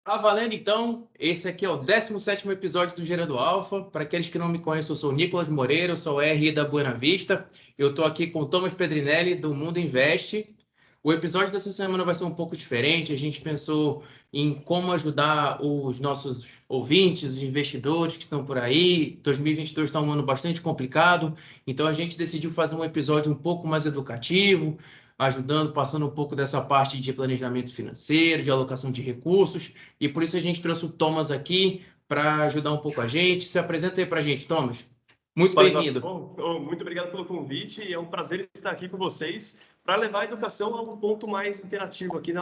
Valendo então, esse aqui é o 17º episódio do Gerando Alfa. Para aqueles que não me conhecem, eu sou o Nicolas Moreira, eu sou o RI da Buena Vista. Eu estou aqui com o Thomas Pedrinelli, do Mundo Invest. O episódio dessa semana vai ser um pouco diferente. A gente pensou em como ajudar os nossos ouvintes, os investidores que estão por aí. 2022 está um ano bastante complicado, então a gente decidiu fazer um episódio um pouco mais educativo, ajudando, passando um pouco dessa parte de planejamento financeiro, de alocação de recursos. E por isso a gente trouxe o Thomas aqui para ajudar um pouco a gente. Se apresenta aí para a gente, Thomas. Muito Fala, Igor. bem-vindo. Muito obrigado pelo convite e é um prazer estar aqui com vocês para levar a educação a um ponto mais interativo aqui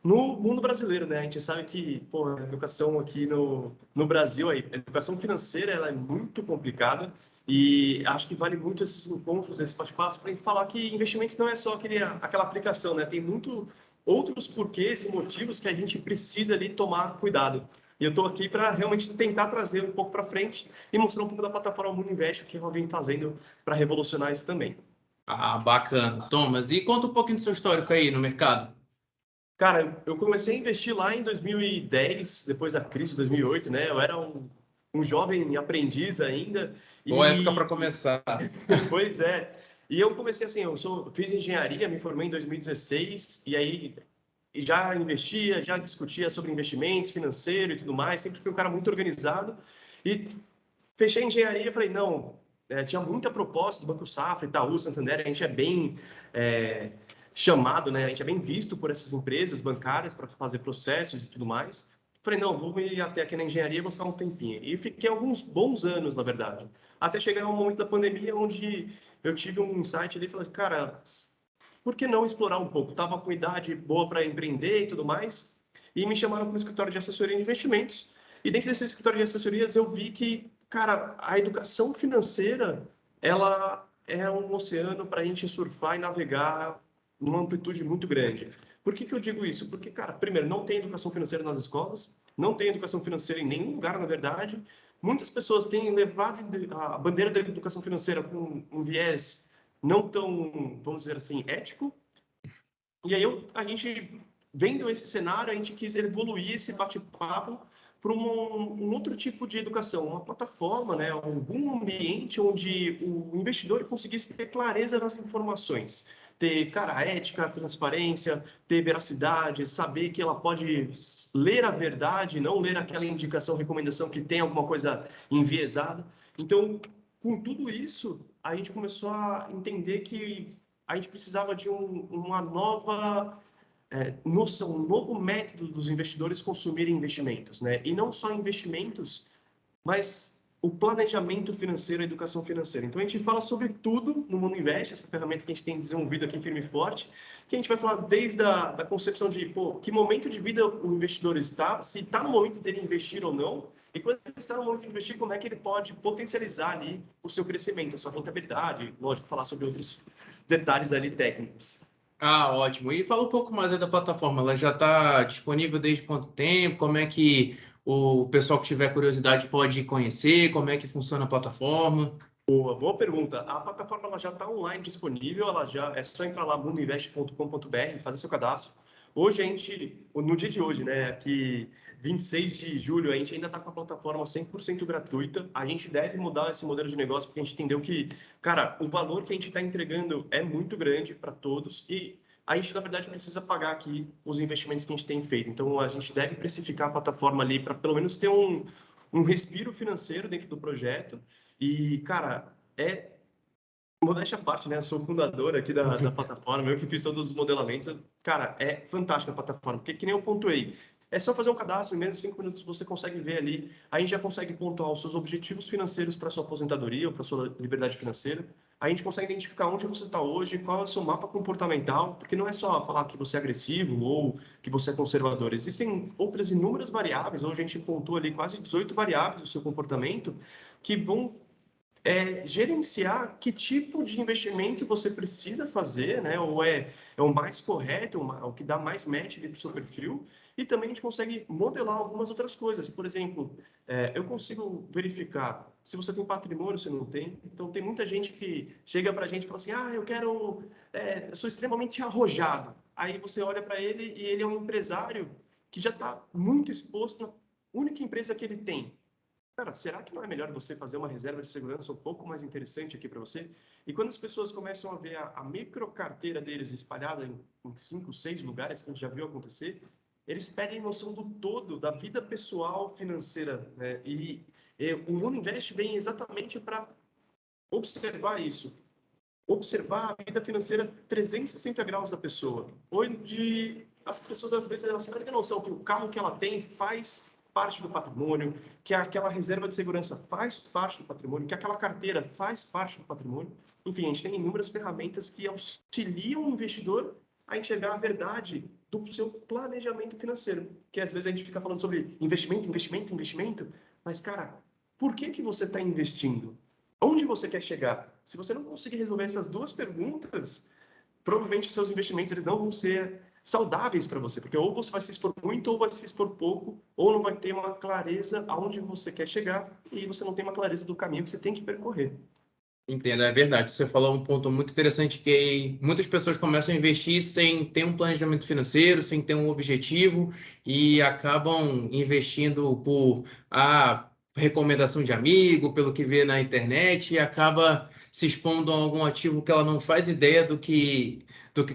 no mundo brasileiro, né? A gente sabe que, a educação aqui no Brasil, a educação financeira, ela é muito complicada e acho que vale muito esses encontros, esses bate-papos, para a gente falar que investimentos não é só aquela aplicação, né? Tem muito outros porquês e motivos que a gente precisa ali tomar cuidado. E eu estou aqui para realmente tentar trazer um pouco para frente e mostrar um pouco da plataforma Mundo Invest, o que ela vem fazendo para revolucionar isso também. Bacana. Thomas, e conta um pouquinho do seu histórico aí no mercado. Cara, eu comecei a investir lá em 2010, depois da crise de 2008, né? Eu era um jovem aprendiz ainda Boa época para e, começar. pois é, e eu comecei assim, fiz engenharia, me formei em 2016 e aí já investia, já discutia sobre investimentos financeiro e tudo mais, sempre fui um cara muito organizado e fechei a engenharia e falei, não, tinha muita proposta do Banco Safra, Itaú, Santander, a gente é bem é, chamado, né? A gente é bem visto por essas empresas bancárias para fazer processos e tudo mais. Falei, não, vou ir até aqui na engenharia, vou ficar um tempinho. E fiquei alguns bons anos, na verdade. Até chegar um momento da pandemia onde eu tive um insight ali e falei, cara, por que não explorar um pouco? Estava com idade boa para empreender e tudo mais, e me chamaram para um escritório de assessoria de investimentos. E dentro desse escritório de assessorias eu vi que, cara, a educação financeira, ela é um oceano para a gente surfar e navegar numa amplitude muito grande. Por que eu digo isso? Porque, cara, primeiro, não tem educação financeira nas escolas, não tem educação financeira em nenhum lugar, na verdade. Muitas pessoas têm levado a bandeira da educação financeira com um viés não tão, vamos dizer assim, ético. E aí a gente, vendo esse cenário, a gente quis evoluir esse bate-papo para um outro tipo de educação, uma plataforma, né, algum ambiente onde o investidor conseguisse ter clareza nas informações, ter, cara, ética, transparência, ter veracidade, saber que ela pode ler a verdade, não ler aquela indicação, recomendação que tem alguma coisa enviesada. Então, com tudo isso, a gente começou a entender que a gente precisava de uma nova noção, um novo método dos investidores consumirem investimentos, né? E não só investimentos, mas o planejamento financeiro, a educação financeira. Então a gente fala sobre tudo no Mundo Invest, essa ferramenta que a gente tem desenvolvido aqui firme e forte, que a gente vai falar desde da concepção de que momento de vida o investidor está, se está no momento dele investir ou não, e quando ele está no momento de investir, como é que ele pode potencializar ali o seu crescimento, a sua rentabilidade, lógico, falar sobre outros detalhes ali técnicos. Ótimo. E fala um pouco mais aí da plataforma. Ela já está disponível desde quanto tempo? Como é que o pessoal que tiver curiosidade pode conhecer? Como é que funciona a plataforma? Boa pergunta. A plataforma ela já está online disponível, ela já é só entrar lá mundoinvest.com.br, fazer seu cadastro. Hoje a gente, no dia de hoje, né, aqui 26 de julho, a gente ainda está com a plataforma 100% gratuita. A gente deve mudar esse modelo de negócio porque a gente entendeu que, cara, o valor que a gente está entregando é muito grande para todos e a gente, na verdade, precisa pagar aqui os investimentos que a gente tem feito. Então, a gente deve precificar a plataforma ali para pelo menos ter um respiro financeiro dentro do projeto e, cara, modéstia à parte, né? Eu sou fundador aqui da plataforma, eu que fiz todos os modelamentos. Cara, é fantástica a plataforma, porque que nem eu pontuei. É só fazer um cadastro, em menos de 5 minutos você consegue ver ali. A gente já consegue pontuar os seus objetivos financeiros para sua aposentadoria ou para sua liberdade financeira. A gente consegue identificar onde você está hoje, qual é o seu mapa comportamental, porque não é só falar que você é agressivo ou que você é conservador. Existem outras inúmeras variáveis, hoje a gente pontua ali quase 18 variáveis do seu comportamento que vão gerenciar que tipo de investimento você precisa fazer, né? Ou é o mais correto, o que dá mais match para o seu perfil. E também a gente consegue modelar algumas outras coisas. Por exemplo, eu consigo verificar se você tem patrimônio, se não tem. Então, tem muita gente que chega para a gente e fala assim, eu sou extremamente arrojado. Aí você olha para ele e ele é um empresário que já está muito exposto na única empresa que ele tem. Cara, será que não é melhor você fazer uma reserva de segurança um pouco mais interessante aqui para você? E quando as pessoas começam a ver a micro carteira deles espalhada em 5, 6 lugares, que a gente já viu acontecer, eles perdem noção do todo, da vida pessoal financeira, né? E o Mundo Invest vem exatamente para observar isso, observar a vida financeira 360 graus da pessoa, onde as pessoas às vezes elas perdem a noção que o carro que ela tem faz parte do patrimônio, que aquela reserva de segurança faz parte do patrimônio, que aquela carteira faz parte do patrimônio. Enfim, a gente tem inúmeras ferramentas que auxiliam o investidor a enxergar a verdade do seu planejamento financeiro, que às vezes a gente fica falando sobre investimento, investimento, investimento, mas cara, por que você está investindo? Onde você quer chegar? Se você não conseguir resolver essas duas perguntas, provavelmente os seus investimentos eles não vão ser saudáveis para você, porque ou você vai se expor muito ou vai se expor pouco, ou não vai ter uma clareza aonde você quer chegar e você não tem uma clareza do caminho que você tem que percorrer. Entendo, é verdade. Você falou um ponto muito interessante que muitas pessoas começam a investir sem ter um planejamento financeiro, sem ter um objetivo e acabam investindo por recomendação de amigo, pelo que vê na internet e acaba se expondo a algum ativo que ela não faz ideia do que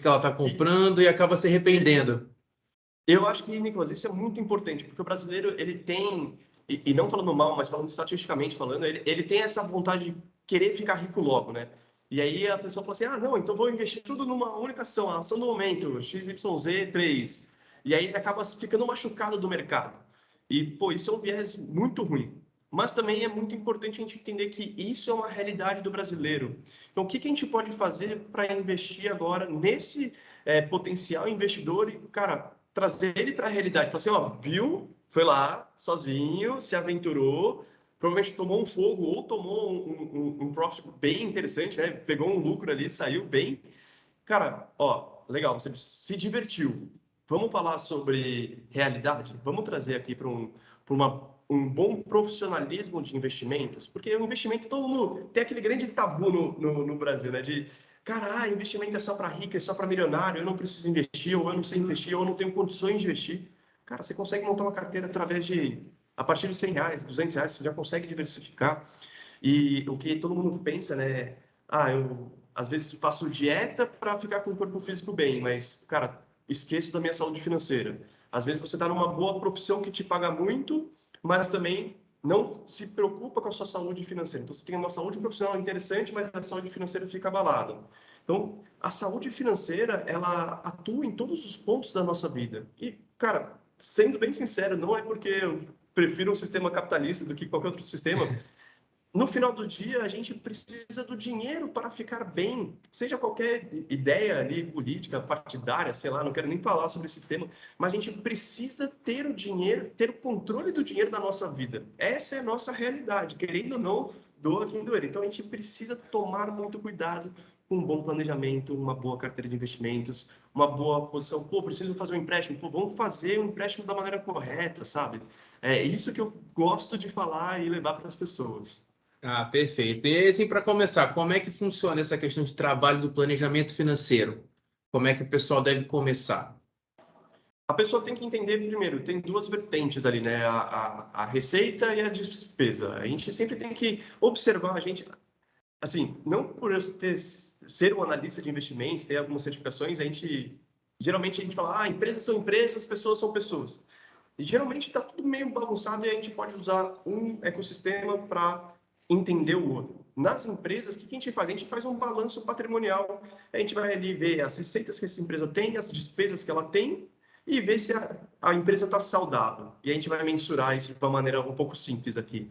ela está comprando e acaba se arrependendo. Eu acho que, Nicolas, isso é muito importante, porque o brasileiro, ele tem, e não falando mal, mas falando estatisticamente falando, ele tem essa vontade de querer ficar rico logo, né? E aí a pessoa fala assim, ah, não, então vou investir tudo numa única ação, a ação do momento, XYZ3. E aí ele acaba ficando machucado do mercado. E, pô, isso é um viés muito ruim. Mas também é muito importante a gente entender que isso é uma realidade do brasileiro. Então, o que que a gente pode fazer para investir agora nesse potencial investidor e, cara, trazer ele para a realidade. Falar assim, ó, viu, foi lá, sozinho, se aventurou, provavelmente tomou um fogo ou tomou um profit bem interessante, né? Pegou um lucro ali, saiu bem. Cara, ó, legal, você se divertiu. Vamos falar sobre realidade? Vamos trazer aqui para um bom profissionalismo de investimentos, porque o investimento, todo mundo tem aquele grande tabu no Brasil, né? De, cara, investimento é só para rico, é só para milionário, eu não preciso investir, ou eu não sei investir, ou eu não tenho condições de investir. Cara, você consegue montar uma carteira a partir de R$ 100, R$ 200, você já consegue diversificar. E o que todo mundo pensa, né? Eu às vezes faço dieta para ficar com o corpo físico bem, mas, cara, esqueço da minha saúde financeira. Às vezes você está numa boa profissão que te paga muito, mas também não se preocupa com a sua saúde financeira. Então, você tem uma saúde profissional interessante, mas a saúde financeira fica abalada. Então, a saúde financeira, ela atua em todos os pontos da nossa vida. E, cara, sendo bem sincero, não é porque eu prefiro um sistema capitalista do que qualquer outro sistema, no final do dia, a gente precisa do dinheiro para ficar bem, seja qualquer ideia ali política, partidária, sei lá, não quero nem falar sobre esse tema, mas a gente precisa ter o dinheiro, ter o controle do dinheiro da nossa vida. Essa é a nossa realidade, querendo ou não, doa quem doer. Então a gente precisa tomar muito cuidado com um bom planejamento, uma boa carteira de investimentos, uma boa posição. Pô, preciso fazer um empréstimo. Pô, vamos fazer um empréstimo da maneira correta, sabe? É isso que eu gosto de falar e levar para as pessoas. Ah, perfeito. E assim, para começar, como é que funciona essa questão de trabalho do planejamento financeiro? Como é que o pessoal deve começar? A pessoa tem que entender primeiro, tem duas vertentes ali, né? A receita e a despesa. A gente sempre tem que observar, a gente, assim, não por eu ser um analista de investimentos, ter algumas certificações, geralmente a gente fala, empresas são empresas, pessoas são pessoas. E geralmente está tudo meio bagunçado e a gente pode usar um ecossistema para entender o outro. Nas empresas, o que a gente faz? A gente faz um balanço patrimonial. A gente vai ali ver as receitas que essa empresa tem, as despesas que ela tem e ver se a empresa está saudável. E a gente vai mensurar isso de uma maneira um pouco simples aqui.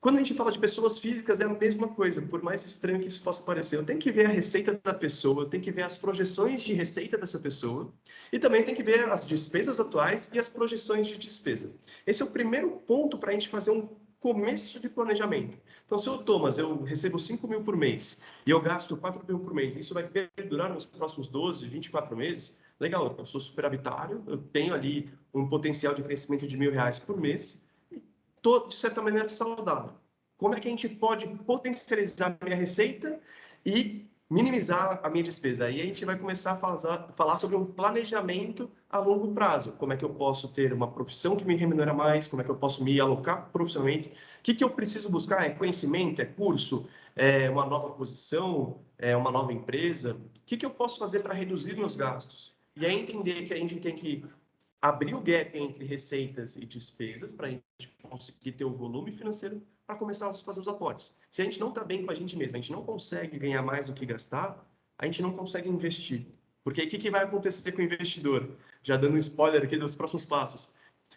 Quando a gente fala de pessoas físicas, é a mesma coisa, por mais estranho que isso possa parecer. Eu tenho que ver a receita da pessoa, eu tenho que ver as projeções de receita dessa pessoa e também tem que ver as despesas atuais e as projeções de despesa. Esse é o primeiro ponto para a gente fazer um começo de planejamento. Então, se eu, Thomas, eu recebo 5 mil por mês e eu gasto 4 mil por mês, isso vai perdurar nos próximos 12, 24 meses, legal, eu sou superavitário, eu tenho ali um potencial de crescimento de R$ 1.000 por mês, de certa maneira, saudável. Como é que a gente pode potencializar a minha receita e minimizar a minha despesa. Aí a gente vai começar a falar sobre um planejamento a longo prazo. Como é que eu posso ter uma profissão que me remunera mais? Como é que eu posso me alocar profissionalmente? O que eu preciso buscar? É conhecimento? É curso? É uma nova posição? É uma nova empresa? O que eu posso fazer para reduzir meus gastos? E aí entender que a gente tem que abrir o gap entre receitas e despesas para a gente conseguir ter o volume financeiro para começar a fazer os aportes. Se a gente não está bem com a gente mesmo, a gente não consegue ganhar mais do que gastar, a gente não consegue investir. Porque aí o que vai acontecer com o investidor? Já dando um spoiler aqui dos próximos passos.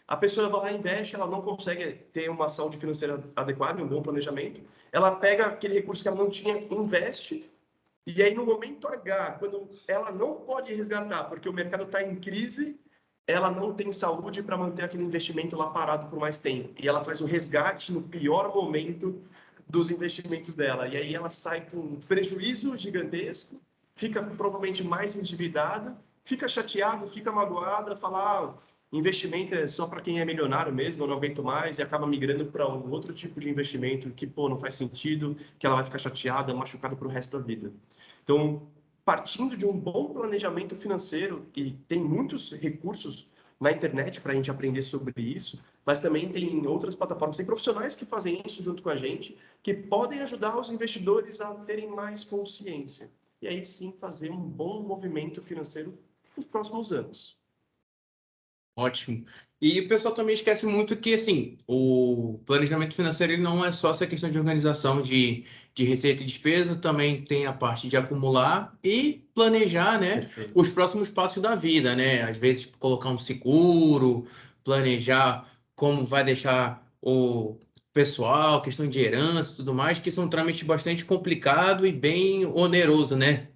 A pessoa vai lá e investe, ela não consegue ter uma saúde financeira adequada, um bom planejamento, ela pega aquele recurso que ela não tinha, investe, e aí no momento H, quando ela não pode resgatar, porque o mercado está em crise, ela não tem saúde para manter aquele investimento lá parado por mais tempo. E ela faz o resgate no pior momento dos investimentos dela. E aí ela sai com um prejuízo gigantesco, fica provavelmente mais endividada, fica chateada, fica magoada, fala, investimento é só para quem é milionário mesmo, eu não aguento mais, e acaba migrando para um outro tipo de investimento que, pô, não faz sentido, que ela vai ficar chateada, machucada para o resto da vida. Então, partindo de um bom planejamento financeiro, e tem muitos recursos na internet para a gente aprender sobre isso, mas também tem outras plataformas, tem profissionais que fazem isso junto com a gente, que podem ajudar os investidores a terem mais consciência. E aí sim fazer um bom movimento financeiro nos próximos anos. Ótimo. E o pessoal também esquece muito que, assim, o planejamento financeiro ele não é só essa questão de organização de receita e despesa, também tem a parte de acumular e planejar, né, Perfeito. os próximos passos da vida, né? Às vezes colocar um seguro, planejar como vai deixar o pessoal, questão de herança e tudo mais, que são trâmites bastante complicado e bem oneroso, né?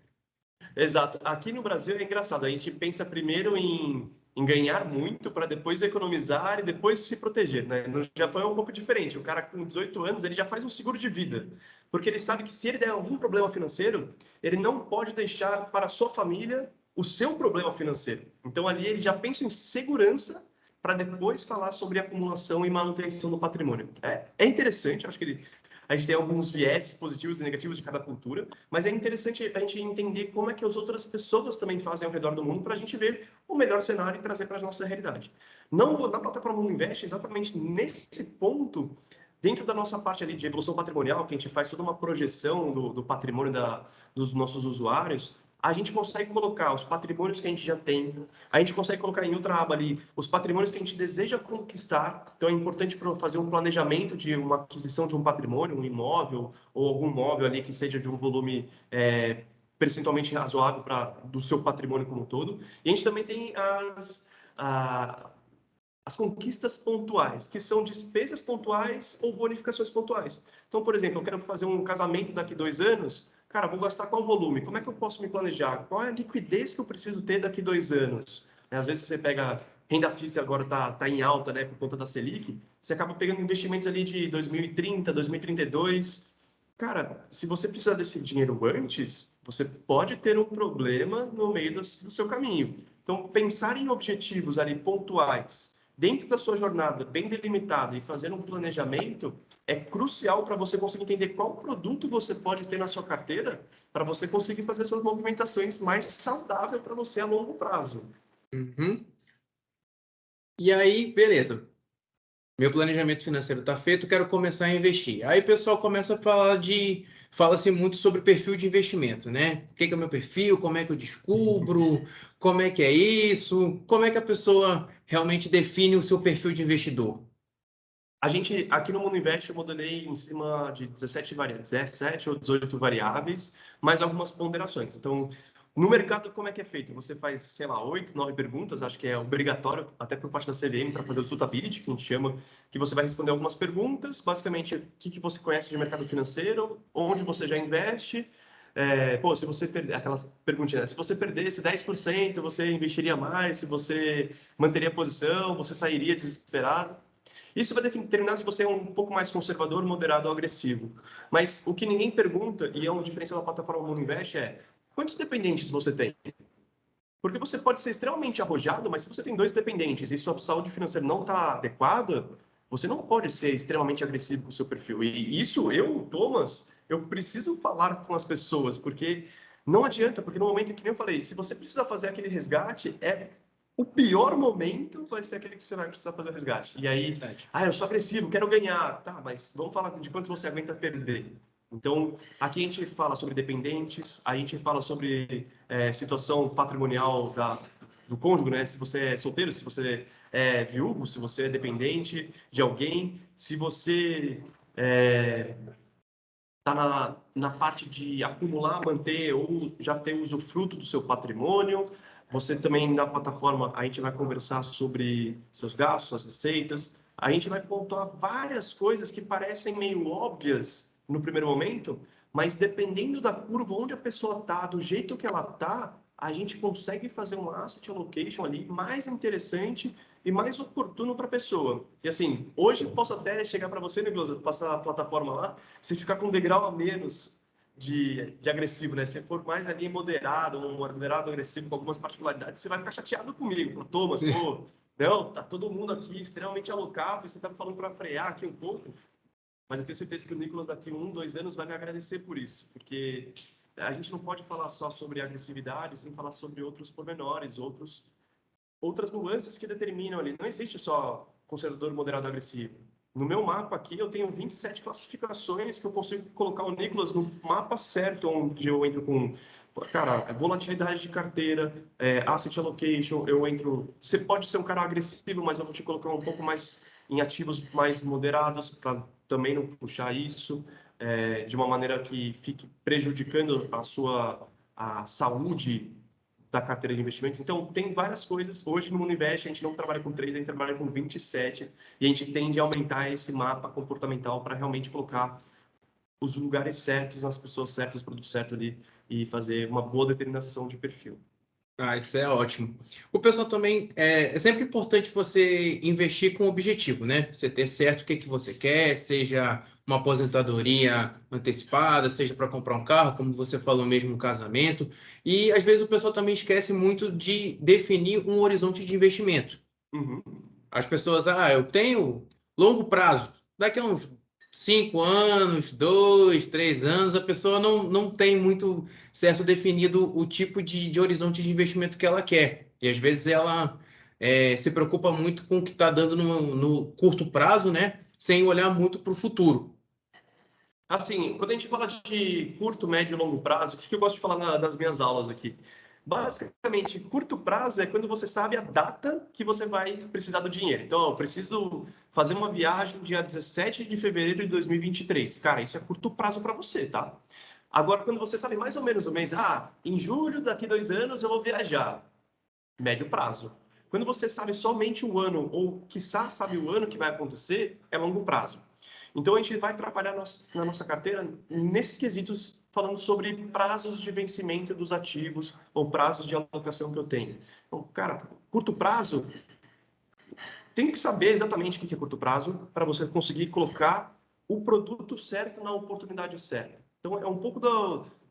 Exato. Aqui no Brasil é engraçado. A gente pensa primeiro em ganhar muito para depois economizar e depois se proteger, né? No Japão é um pouco diferente. O cara com 18 anos, ele já faz um seguro de vida, porque ele sabe que se ele der algum problema financeiro, ele não pode deixar para a sua família o seu problema financeiro. Então ali ele já pensa em segurança para depois falar sobre acumulação e manutenção do patrimônio. É interessante, acho que a gente tem alguns viés positivos e negativos de cada cultura, mas é interessante a gente entender como é que as outras pessoas também fazem ao redor do mundo para a gente ver o melhor cenário e trazer para a nossa realidade. Não na plataforma Mundo Invest, exatamente nesse ponto, dentro da nossa parte ali de evolução patrimonial, que a gente faz toda uma projeção do patrimônio dos nossos usuários, a gente consegue colocar os patrimônios que a gente já tem, a gente consegue colocar em outra aba ali os patrimônios que a gente deseja conquistar. Então é importante para fazer um planejamento de uma aquisição de um patrimônio, um imóvel ou algum móvel ali que seja de um volume percentualmente razoável do seu patrimônio como um todo. E a gente também tem as conquistas pontuais, que são despesas pontuais ou bonificações pontuais. Então, por exemplo, eu quero fazer um casamento daqui a 2 anos, cara, vou gastar qual volume? Como é que eu posso me planejar? Qual é a liquidez que eu preciso ter daqui a 2 anos? Às vezes você pega renda fixa agora tá em alta, né, por conta da Selic, você acaba pegando investimentos ali de 2030, 2032. Cara, se você precisar desse dinheiro antes, você pode ter um problema no meio do seu caminho. Então, pensar em objetivos ali pontuais dentro da sua jornada, bem delimitada, e fazer um planejamento é crucial para você conseguir entender qual produto você pode ter na sua carteira para você conseguir fazer essas movimentações mais saudáveis para você a longo prazo. Uhum. E aí, beleza. Meu planejamento financeiro está feito, quero começar a investir. Aí o pessoal começa a falar fala-se muito sobre perfil de investimento, né? O que é o meu perfil? Como é que eu descubro? Como é que é isso? Como é que a pessoa realmente define o seu perfil de investidor? A gente, aqui no Mundo Invest, eu modelei em cima de 17 variáveis, 17 ou 18 variáveis, mais algumas ponderações. Então, no mercado, como é que é feito? Você faz, sei lá, 8, 9 perguntas, acho que é obrigatório, até por parte da CVM, para fazer o suitability, que a gente chama, que você vai responder algumas perguntas, basicamente, o que você conhece de mercado financeiro, onde você já investe, se você perder, aquelas perguntinhas, se você perdesse 10%, você investiria mais, se você manteria a posição, você sairia desesperado. Isso vai determinar se você é um pouco mais conservador, moderado ou agressivo. Mas o que ninguém pergunta, e é uma diferença da plataforma Mundo Invest, é quantos dependentes você tem? Porque você pode ser extremamente arrojado, mas se você tem 2 dependentes e sua saúde financeira não está adequada, você não pode ser extremamente agressivo com o seu perfil. E isso, eu, Thomas, eu preciso falar com as pessoas, porque Não adianta, porque no momento que nem eu falei, se você precisa fazer aquele resgate, o pior momento vai ser aquele que você vai precisar fazer o resgate. E aí, Verdade. eu sou agressivo, quero ganhar. Tá, mas vamos falar de quanto você aguenta perder. Então, aqui a gente fala sobre dependentes, a gente fala sobre situação patrimonial do cônjuge, né? Se você é solteiro, se você é viúvo, se você é dependente de alguém, se você está na parte de acumular, manter ou já ter usufruto do seu patrimônio. Você também, na plataforma, a gente vai conversar sobre seus gastos, suas receitas. A gente vai pontuar várias coisas que parecem meio óbvias no primeiro momento, mas dependendo da curva onde a pessoa está, do jeito que ela está, a gente consegue fazer um asset allocation ali mais interessante e mais oportuno para a pessoa. E assim, hoje posso até chegar para você, Nicolas, passar a plataforma lá, se ficar com um degrau a menos de agressivo, né? Se for mais ali moderado, um moderado agressivo com algumas particularidades, você vai ficar chateado comigo. Fala, Thomas, pô, não, tá todo mundo aqui extremamente alocado e você tá me falando para frear aqui um pouco. Mas eu tenho certeza que o Nicolas daqui 1, 2 anos vai me agradecer por isso, porque a gente não pode falar só sobre agressividade sem falar sobre outros pormenores, outras nuances que determinam ali. Não existe só conservador moderado agressivo. No meu mapa aqui, eu tenho 27 classificações que eu consigo colocar o Nicolas no mapa certo, onde eu entro com, cara, volatilidade de carteira, asset allocation, eu entro... Você pode ser um cara agressivo, mas eu vou te colocar um pouco mais em ativos mais moderados, para também não puxar isso de uma maneira que fique prejudicando a saúde da carteira de investimentos. Então, tem várias coisas. Hoje, no Mundo Invest, a gente não trabalha com 3, a gente trabalha com 27, e a gente tende a aumentar esse mapa comportamental para realmente colocar os lugares certos, nas pessoas certas, os produtos certos ali, e fazer uma boa determinação de perfil. Ah, isso é ótimo. O pessoal também é sempre importante você investir com objetivo, né? Você ter certo o que que você quer, seja uma aposentadoria antecipada, seja para comprar um carro, como você falou mesmo, um casamento. E às vezes o pessoal também esquece muito de definir um horizonte de investimento. Uhum. As pessoas, eu tenho longo prazo. Daqui a uns 5 anos, 2, 3 anos, a pessoa não tem muito certo definido o tipo de horizonte de investimento que ela quer. E às vezes ela se preocupa muito com o que está dando no curto prazo, né? Sem olhar muito para o futuro. Assim, quando a gente fala de curto, médio e longo prazo, o que eu gosto de falar nas minhas aulas aqui? Basicamente, curto prazo é quando você sabe a data que você vai precisar do dinheiro. Então, eu preciso fazer uma viagem dia 17 de fevereiro de 2023. Cara, isso é curto prazo para você, tá? Agora, quando você sabe mais ou menos o mês, em julho, daqui 2 anos, eu vou viajar. Médio prazo. Quando você sabe somente o ano, ou quiçá sabe o ano que vai acontecer, é longo prazo. Então, a gente vai trabalhar na nossa carteira nesses quesitos, falando sobre prazos de vencimento dos ativos ou prazos de alocação que eu tenho. Então, cara, curto prazo, tem que saber exatamente o que é curto prazo para você conseguir colocar o produto certo na oportunidade certa. Então, é um pouco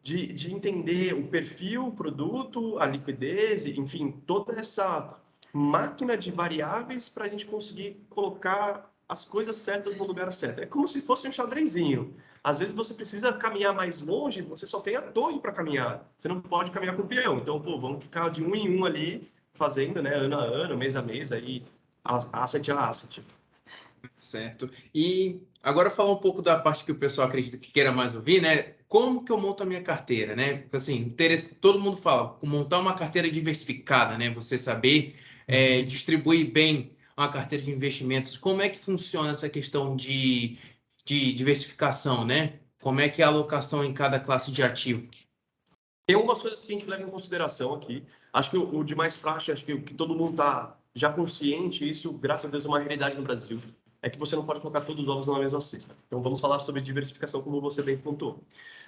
de entender o perfil, o produto, a liquidez, enfim, toda essa máquina de variáveis para a gente conseguir colocar as coisas certas no lugar certo. É como se fosse um xadrezinho. Às vezes você precisa caminhar mais longe, você só tem a torre para caminhar. Você não pode caminhar com o peão. Então, pô, vamos ficar de um em um ali, fazendo, né, ano a ano, mês a mês, aí, asset a asset. Certo. E agora falar um pouco da parte que o pessoal acredita que queira mais ouvir, né? Como que eu monto a minha carteira, né? Porque assim, todo mundo fala, montar uma carteira diversificada, né? Você saber distribuir bem uma carteira de investimentos. Como é que funciona essa questão de diversificação, né? Como é que é a alocação em cada classe de ativo? Tem algumas coisas que a gente leva em consideração aqui. Acho que o de mais prático, acho que o que todo mundo está já consciente, isso, graças a Deus, é uma realidade no Brasil, é que você não pode colocar todos os ovos na mesma cesta. Então, vamos falar sobre diversificação, como você bem pontuou.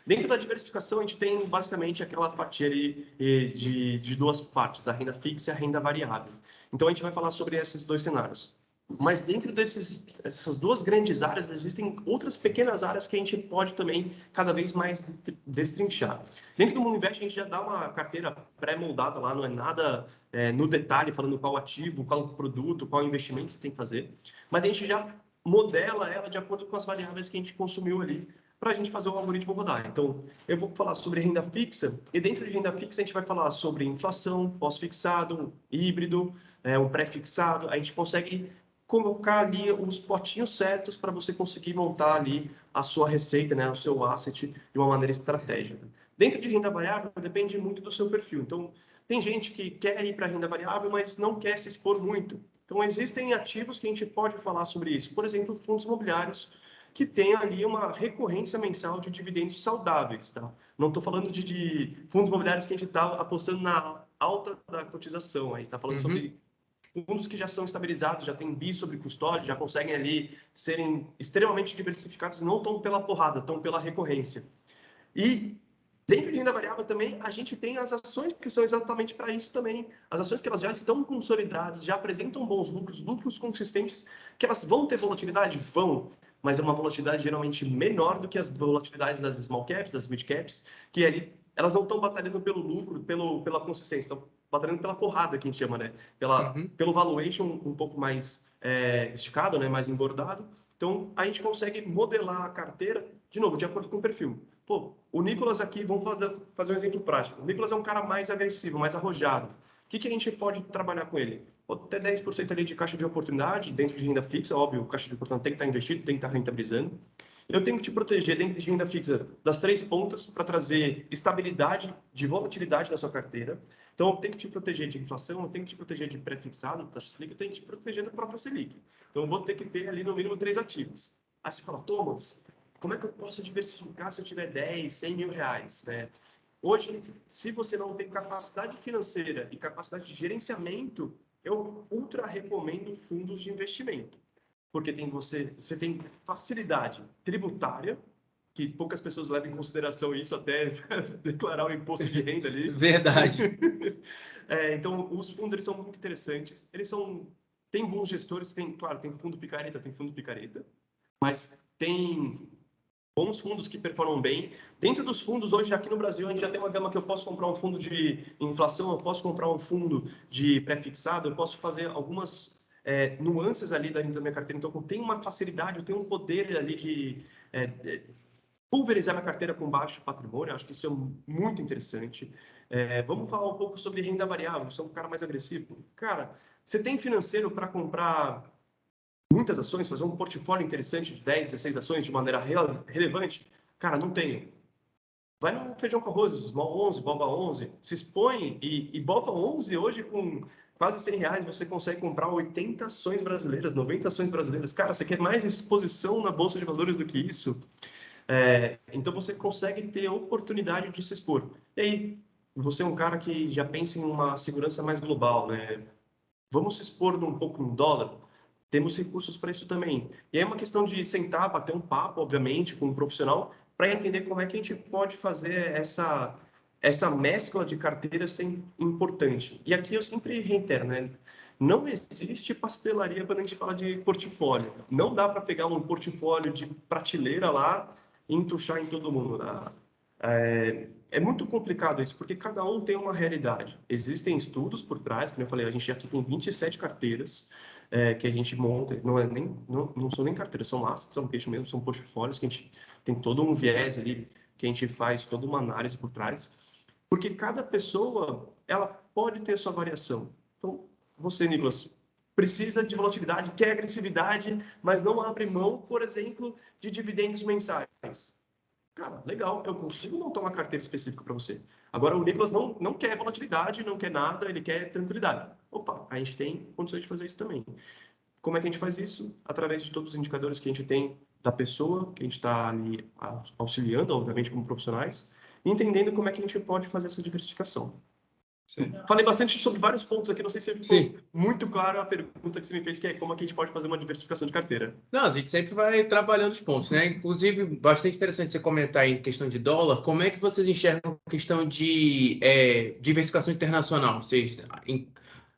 Dentro da diversificação, a gente tem basicamente aquela fatia ali de duas partes, a renda fixa e a renda variável. Então, a gente vai falar sobre esses dois cenários. Mas dentro dessas duas grandes áreas, existem outras pequenas áreas que a gente pode também cada vez mais destrinchar. Dentro do Mundo Invest, a gente já dá uma carteira pré-moldada lá, não é nada no detalhe falando qual ativo, qual produto, qual investimento você tem que fazer, mas a gente já modela ela de acordo com as variáveis que a gente consumiu ali para a gente fazer o algoritmo rodar. Então, eu vou falar sobre renda fixa, e dentro de renda fixa a gente vai falar sobre inflação, pós-fixado, híbrido, um pré-fixado. A gente consegue colocar ali os potinhos certos para você conseguir montar ali a sua receita, né, o seu asset de uma maneira estratégica. Dentro de renda variável, depende muito do seu perfil. Então, tem gente que quer ir para renda variável, mas não quer se expor muito. Então, existem ativos que a gente pode falar sobre isso. Por exemplo, fundos imobiliários, que tem ali uma recorrência mensal de dividendos saudáveis. Tá? Não estou falando de fundos imobiliários que a gente está apostando na alta da cotização. A gente está falando sobre fundos que já são estabilizados, já têm BI sobre custódia, já conseguem ali serem extremamente diversificados, não estão pela porrada, estão pela recorrência. E dentro de renda variável também, a gente tem as ações que são exatamente para isso também. As ações que elas já estão consolidadas, já apresentam bons lucros, lucros consistentes, que elas vão ter volatilidade? Vão, mas é uma volatilidade geralmente menor do que as volatilidades das small caps, das mid caps, que ali elas não estão batalhando pelo lucro, pela consistência, estão batalhando pela porrada, que a gente chama, né? Pelo valuation um pouco mais esticado, né? Mais engordado. Então, a gente consegue modelar a carteira, de novo, de acordo com o perfil. Pô, o Nicolas aqui, vamos fazer um exemplo prático. O Nicolas é um cara mais agressivo, mais arrojado. O que a gente pode trabalhar com ele? Até 10% ali de caixa de oportunidade, dentro de renda fixa, óbvio, o caixa de oportunidade tem que estar investido, tem que estar rentabilizando. Eu tenho que te proteger dentro de renda fixa das 3 pontas para trazer estabilidade de volatilidade na sua carteira. Então, eu tenho que te proteger de inflação, eu tenho que te proteger de pré-fixado, taxa Selic, eu tenho que te proteger da própria Selic. Então, eu vou ter que ter ali no mínimo 3 ativos. Aí você fala, Thomas, como é que eu posso diversificar se eu tiver 10, 100 mil reais? Né? Hoje, se você não tem capacidade financeira e capacidade de gerenciamento, eu ultra recomendo fundos de investimento. Porque você tem facilidade tributária, que poucas pessoas levam em consideração isso até declarar o imposto de renda ali. Verdade. Então, os fundos eles são muito interessantes. Tem bons gestores, claro, tem fundo picareta, mas tem bons fundos que performam bem. Dentro dos fundos, hoje aqui no Brasil, a gente já tem uma gama que eu posso comprar um fundo de inflação, eu posso comprar um fundo de pré-fixado, eu posso fazer algumas nuances ali da minha carteira. Então, eu tenho uma facilidade, eu tenho um poder ali de pulverizar minha carteira com baixo patrimônio. Acho que isso é muito interessante. Vamos falar um pouco sobre renda variável. Você é um cara mais agressivo. Cara, você tem financeiro para comprar muitas ações, fazer um portfólio interessante de 10, 16 ações de maneira relevante? Cara, não tenho. Vai no feijão com arroz, Small 11, Bova 11, se expõe e Bova 11 hoje com quase 100 reais você consegue comprar 80 ações brasileiras, 90 ações brasileiras. Cara, você quer mais exposição na Bolsa de Valores do que isso? Então você consegue ter a oportunidade de se expor. E aí, você é um cara que já pensa em uma segurança mais global, né? Vamos se expor um pouco em dólar? Temos recursos para isso também. E aí é uma questão de sentar, bater um papo, obviamente, com um profissional, para entender como é que a gente pode fazer essa mescla de carteira ser importante. E aqui eu sempre reitero, né? Não existe pastelaria quando a gente fala de portfólio. Não dá para pegar um portfólio de prateleira lá e entuchar em todo mundo. Né? É muito complicado isso, porque cada um tem uma realidade. Existem estudos por trás, como eu falei, a gente aqui tem 27 carteiras que a gente monta, não são nem carteiras, são assets, são peixe mesmo, são portfólios que a gente tem todo um viés ali, que a gente faz toda uma análise por trás, porque cada pessoa, ela pode ter sua variação. Então, você, Nicolas, precisa de volatilidade, quer agressividade, mas não abre mão, por exemplo, de dividendos mensais. Cara, legal, eu consigo montar uma carteira específica para você. Agora, o Nicolas não quer volatilidade, não quer nada, ele quer tranquilidade. Opa, a gente tem condições de fazer isso também. Como é que a gente faz isso? Através de todos os indicadores que a gente tem da pessoa, que a gente está ali auxiliando, obviamente, como profissionais, e entendendo como é que a gente pode fazer essa diversificação. Sim. Falei bastante sobre vários pontos aqui, não sei se ficou muito claro a pergunta que você me fez, que é como é que a gente pode fazer uma diversificação de carteira. Não, a gente sempre vai trabalhando os pontos, né? Inclusive, bastante interessante você comentar em questão de dólar. Como é que vocês enxergam a questão de diversificação internacional? Vocês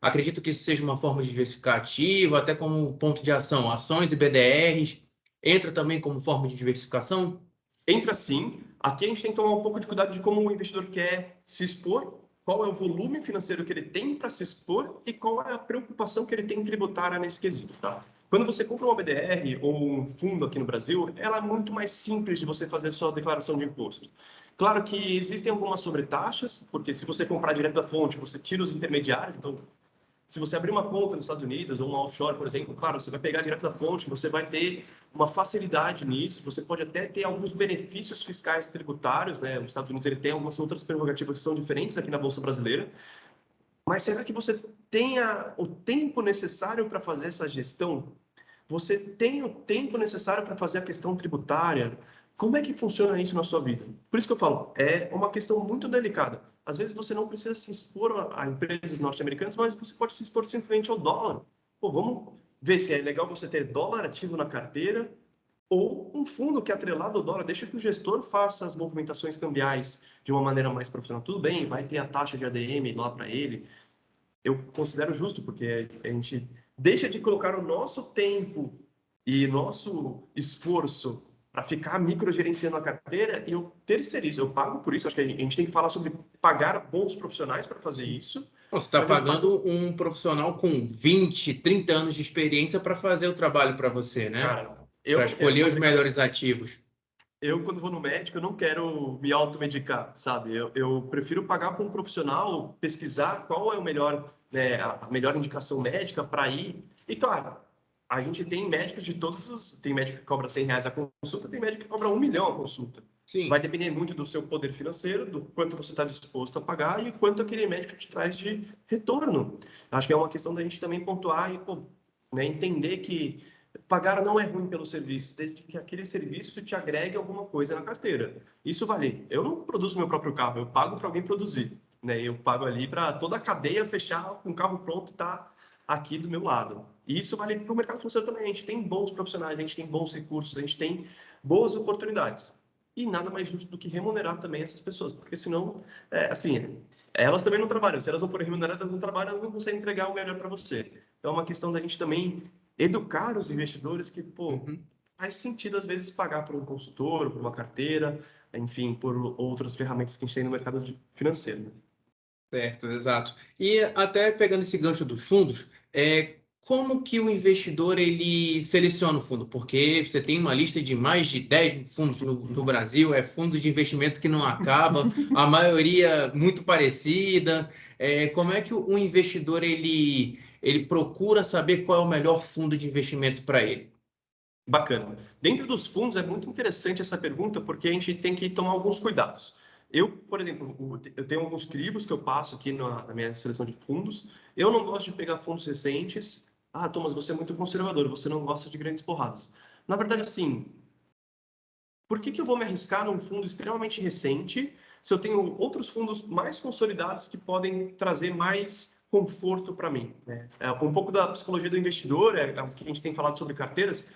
acredito que isso seja uma forma de diversificar ativo, até como ponto de ação, ações e BDRs, entra também como forma de diversificação? Entra sim. Aqui a gente tem que tomar um pouco de cuidado de como o investidor quer se expor, qual é o volume financeiro que ele tem para se expor e qual é a preocupação que ele tem tributária nesse quesito, tá? Quando você compra uma BDR ou um fundo aqui no Brasil, ela é muito mais simples de você fazer sua declaração de imposto. Claro que existem algumas sobretaxas, porque se você comprar direto da fonte, você tira os intermediários. Então, se você abrir uma conta nos Estados Unidos ou uma offshore, por exemplo, claro, você vai pegar direto da fonte, você vai ter uma facilidade nisso, você pode até ter alguns benefícios fiscais tributários, né? Os Estados Unidos ele tem algumas outras prerrogativas que são diferentes aqui na Bolsa Brasileira. Mas será que você tenha o tempo necessário para fazer essa gestão? Você tem o tempo necessário para fazer a questão tributária? Como é que funciona isso na sua vida? Por isso que eu falo, é uma questão muito delicada. Às vezes você não precisa se expor a empresas norte-americanas, mas você pode se expor simplesmente ao dólar. Pô, vamos ver se é legal você ter dólar ativo na carteira ou um fundo que é atrelado ao dólar. Deixa que o gestor faça as movimentações cambiais de uma maneira mais profissional. Tudo bem, vai ter a taxa de ADM lá para ele, eu considero justo, porque a gente deixa de colocar o nosso tempo e nosso esforço para ficar microgerenciando a carteira e eu terceirizo, eu pago por isso. Acho que a gente tem que falar sobre pagar bons profissionais para fazer Sim. isso, Você está mas eu pago, pagando um profissional com 20, 30 anos de experiência para fazer o trabalho para você, né? cara, eu Para não quero, escolher vou os ser claro. melhores ativos. Eu, quando vou no médico, eu não quero me automedicar, sabe? Eu prefiro pagar para um profissional pesquisar qual é o melhor, né, a melhor indicação médica para ir. E, claro, a gente tem médicos de todos os... Tem médico que cobra R$ 100 a consulta, tem médico que cobra 1 milhão a consulta. Vai Sim, depender muito do seu poder financeiro, do quanto você está disposto a pagar e quanto aquele médico te traz de retorno. Acho que é uma questão da gente também pontuar e, pô, né, entender que pagar não é ruim pelo serviço, desde que aquele serviço te agregue alguma coisa na carteira. Isso vale. Eu não produzo meu próprio carro, eu pago para alguém produzir. Né? Eu pago ali para toda a cadeia fechar com o carro pronto e tá aqui do meu lado. E isso vale para o mercado financeiro também. A gente tem bons profissionais, a gente tem bons recursos, a gente tem boas oportunidades. E nada mais justo do que remunerar também essas pessoas, porque senão, assim, elas também não trabalham. Se elas não forem remuneradas, elas não trabalham, elas não conseguem entregar o melhor para você. Então, é uma questão da gente também educar os investidores que, pô, uhum. faz sentido às vezes pagar por um consultor, por uma carteira, enfim, por outras ferramentas que a gente tem no mercado financeiro. Né? Certo, exato. E até pegando esse gancho dos fundos, como que o investidor ele seleciona o fundo? Porque você tem uma lista de mais de 10 fundos no Brasil, é fundo de investimento que não acaba, a maioria muito parecida. Como é que o investidor ele procura saber qual é o melhor fundo de investimento para ele? Bacana. Dentro dos fundos é muito interessante essa pergunta porque a gente tem que tomar alguns cuidados. Eu, por exemplo, eu tenho alguns cribos que eu passo aqui na minha seleção de fundos. Eu não gosto de pegar fundos recentes. Ah, Thomas, você é muito conservador, você não gosta de grandes porradas. Na verdade, assim, por que eu vou me arriscar num fundo extremamente recente se eu tenho outros fundos mais consolidados que podem trazer mais conforto para mim? Né? Um pouco da psicologia do investidor, é o que a gente tem falado sobre carteiras.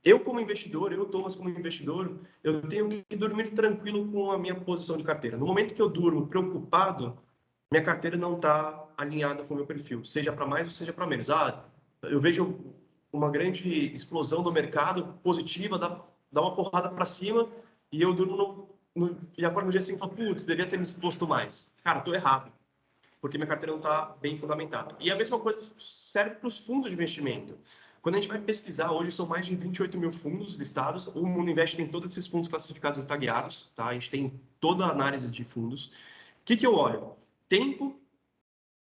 Eu, como investidor, eu, Thomas, como investidor, eu tenho que dormir tranquilo com a minha posição de carteira. No momento que eu durmo preocupado, minha carteira não está alinhada com o meu perfil, seja para mais ou seja para menos. Ah, eu vejo uma grande explosão do mercado positiva, dá uma porrada para cima e eu durmo e acordo no dia seguinte e falo, putz, deveria ter me exposto mais. Cara, estou errado, porque minha carteira não está bem fundamentada. E a mesma coisa serve para os fundos de investimento. Quando a gente vai pesquisar, hoje são mais de 28 mil fundos listados. O Mundo Invest tem todos esses fundos classificados e tagueados, tá? A gente tem toda a análise de fundos. O que eu olho? Tempo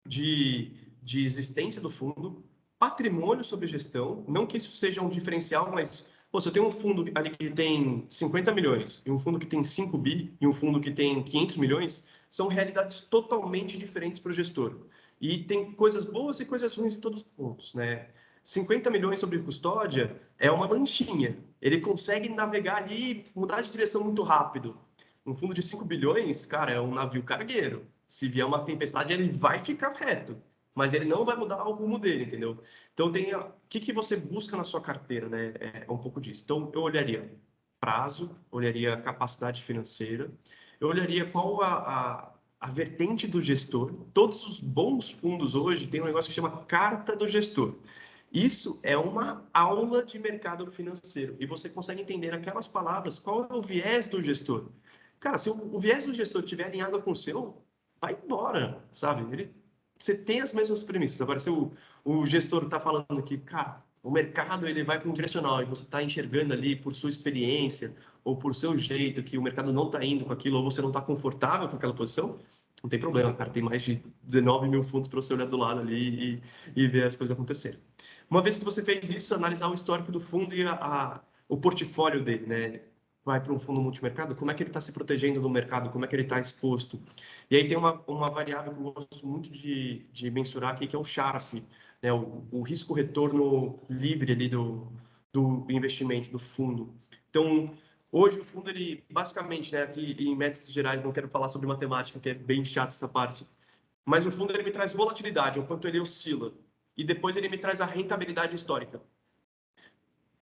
de existência do fundo, patrimônio sobre gestão, não que isso seja um diferencial, mas pô, se eu tenho um fundo ali que tem 50 milhões, e um fundo que tem 5 bi, e um fundo que tem 500 milhões, são realidades totalmente diferentes para o gestor. E tem coisas boas e coisas ruins em todos os pontos, né? 50 milhões sobre custódia é uma lanchinha. Ele consegue navegar ali, mudar de direção muito rápido. Um fundo de 5 bilhões, cara, é um navio cargueiro. Se vier uma tempestade, ele vai ficar reto, mas ele não vai mudar o rumo dele, entendeu? Então, o que você busca na sua carteira, né? É um pouco disso. Então, eu olharia prazo, olharia capacidade financeira, eu olharia qual a vertente do gestor. Todos os bons fundos hoje têm um negócio que chama carta do gestor. Isso é uma aula de mercado financeiro e você consegue entender aquelas palavras, qual é o viés do gestor. Cara, se o viés do gestor estiver alinhado com o seu, vai embora, sabe? Você tem as mesmas premissas. Agora, se o gestor está falando que, cara, o mercado ele vai para um direcional e você está enxergando ali por sua experiência ou por seu jeito que o mercado não está indo com aquilo ou você não está confortável com aquela posição, não tem problema, cara. Tem mais de 19 mil fundos para você olhar do lado ali e ver as coisas acontecerem. Uma vez que você fez isso, analisar o histórico do fundo e o portfólio dele, né? Vai para um fundo multimercado, como é que ele está se protegendo do mercado, como é que ele está exposto. E aí tem uma variável que eu gosto muito de mensurar aqui, que é o Sharpe, né? O risco-retorno livre ali do investimento, do fundo. Então, hoje o fundo, ele basicamente, né, aqui em métodos gerais, não quero falar sobre matemática, que é bem chato essa parte, mas o fundo ele me traz volatilidade, o quanto ele oscila, e depois ele me traz a rentabilidade histórica.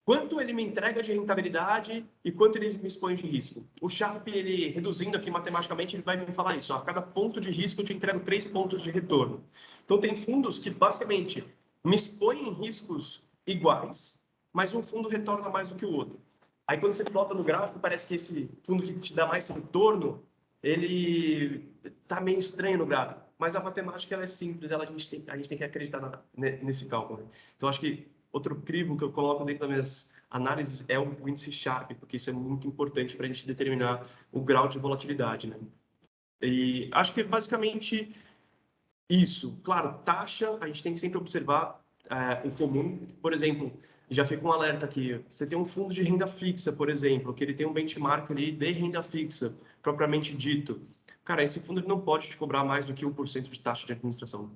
Quanto ele me entrega de rentabilidade e quanto ele me expõe de risco. O Sharpe, ele reduzindo aqui matematicamente, ele vai me falar isso. Ó, a cada ponto de risco eu te entrego 3 pontos de retorno. Então, tem fundos que basicamente me expõem em riscos iguais, mas um fundo retorna mais do que o outro. Aí, quando você plota no gráfico, parece que esse fundo que te dá mais retorno, ele está meio estranho no gráfico. Mas a matemática ela é simples, a gente tem que acreditar nesse cálculo. Então, acho que outro crivo que eu coloco dentro das minhas análises é o índice Sharpe, porque isso é muito importante para a gente determinar o grau de volatilidade, né? E acho que é basicamente isso. Claro, taxa, a gente tem que sempre observar o comum. Por exemplo, já fica um alerta aqui. Você tem um fundo de renda fixa, por exemplo, que ele tem um benchmark ali de renda fixa, propriamente dito. Cara, esse fundo ele não pode te cobrar mais do que 1% de taxa de administração.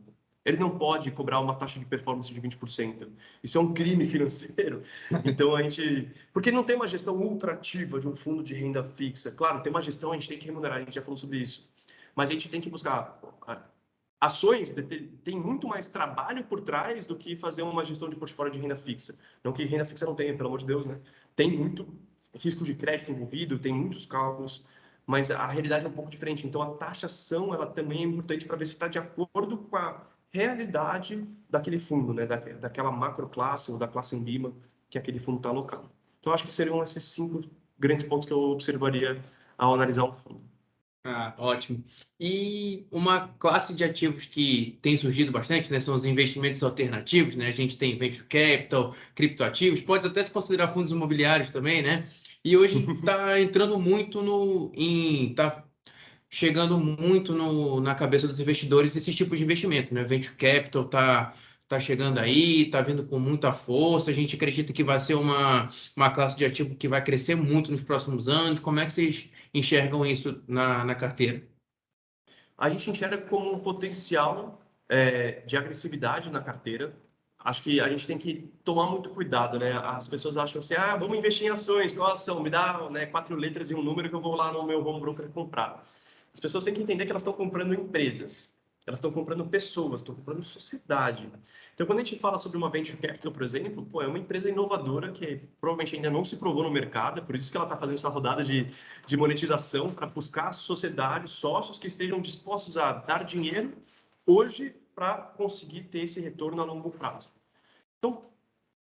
Ele não pode cobrar uma taxa de performance de 20%. Isso é um crime financeiro. Então, a gente... Porque não tem uma gestão ultra ativa de um fundo de renda fixa. Claro, tem uma gestão, a gente tem que remunerar, a gente já falou sobre isso. Mas a gente tem que buscar ações tem muito mais trabalho por trás do que fazer uma gestão de portfólio de renda fixa. Não que renda fixa não tenha, pelo amor de Deus, né? Tem muito risco de crédito envolvido, tem muitos cálculos, mas a realidade é um pouco diferente. Então, a taxação, ela também é importante para ver se está de acordo com a realidade daquele fundo, né? Daquela macro classe ou da classe Lima que aquele fundo está alocado. Então, acho que seriam esses 5 grandes pontos que eu observaria ao analisar um fundo. Ah, ótimo. E uma classe de ativos que tem surgido bastante, né, são os investimentos alternativos, né? A gente tem venture capital, criptoativos, pode até se considerar fundos imobiliários também, né? E hoje está entrando muito tá chegando muito na cabeça dos investidores esse tipo de investimento, né? Venture capital tá chegando aí, tá vindo com muita força. A gente acredita que vai ser uma classe de ativo que vai crescer muito nos próximos anos. Como é que vocês enxergam isso na carteira? A gente enxerga como um potencial de agressividade na carteira. Acho que a gente tem que tomar muito cuidado, né? As pessoas acham assim, ah, vamos investir em ações, qual ação? Me dá, né, 4 letras e um número que eu vou lá no meu home broker comprar. As pessoas têm que entender que elas estão comprando empresas, elas estão comprando pessoas, estão comprando sociedade. Então, quando a gente fala sobre uma venture capital, por exemplo, pô, é uma empresa inovadora que provavelmente ainda não se provou no mercado, é por isso que ela está fazendo essa rodada de monetização para buscar sociedades, sócios que estejam dispostos a dar dinheiro hoje para conseguir ter esse retorno a longo prazo. Então, o